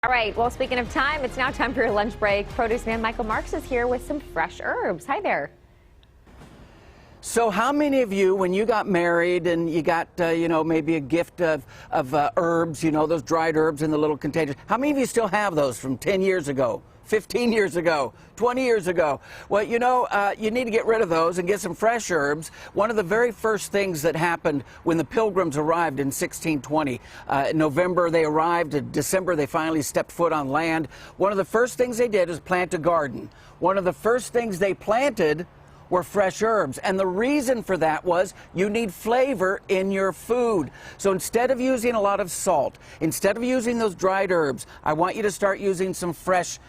All right, well, speaking of time, it's now time for your lunch break. Produce man Michael Marks is here with some fresh herbs. Hi there. So how many of you, when you got married and you got, maybe a gift of herbs, those dried herbs in the little containers, how many of you still have those from 10 years ago, 15 years ago, 20 years ago? Well, you need to get rid of those and get some fresh herbs. One of the very first things that happened when the Pilgrims arrived in 1620, in November they arrived, in December they finally stepped foot on land. One of the first things they did is plant a garden. One of the first things they planted were fresh herbs. And the reason for that was you need flavor in your food. So instead of using a lot of salt, instead of using those dried herbs, I want you to start using some fresh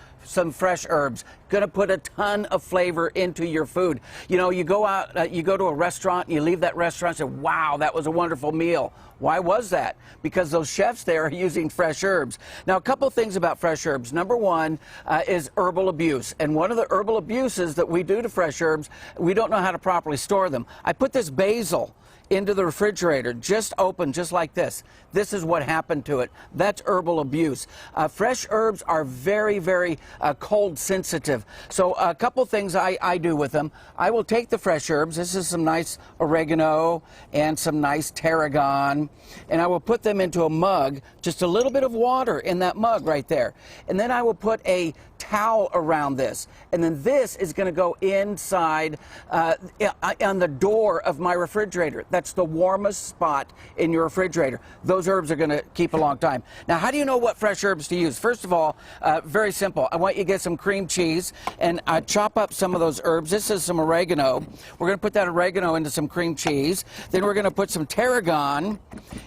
herbs. Going to put a ton of flavor into your food. You go out, you go to a restaurant and you leave that restaurant and say, wow, that was a wonderful meal. Why was that? Because those chefs there are using fresh herbs. Now, a couple things about fresh herbs. Number one is herbal abuse. And one of the herbal abuses that we do to fresh herbs, we don't know how to properly store them. I put this basil into the refrigerator, just open, just like this. This is what happened to it. That's herbal abuse. Fresh herbs are very, very cold sensitive. So a couple things I do with them. I will take the fresh herbs. This is some nice oregano and some nice tarragon. And I will put them into a mug, just a little bit of water in that mug right there. And then I will put a towel around this. And then this is going to go inside on the door of my refrigerator. That's the warmest spot in your refrigerator. Those herbs are going to keep a long time. Now, how do you know what fresh herbs to use? First of all, very simple. I want you to get some cream cheese and chop up some of those herbs. This is some oregano. We're going to put that oregano into some cream cheese. Then we're going to put some tarragon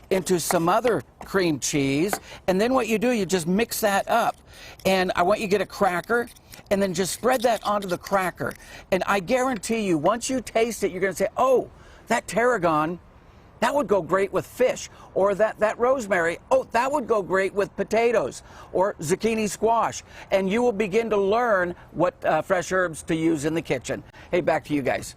into some other cream cheese. And then what you do, you just mix that up. And I want you to get a cracker and then just spread that onto the cracker. And I guarantee you, once you taste it, you're going to say, oh, that tarragon, that would go great with fish. Or that rosemary, oh, that would go great with potatoes or zucchini squash. And you will begin to learn what fresh herbs to use in the kitchen. Hey, back to you guys.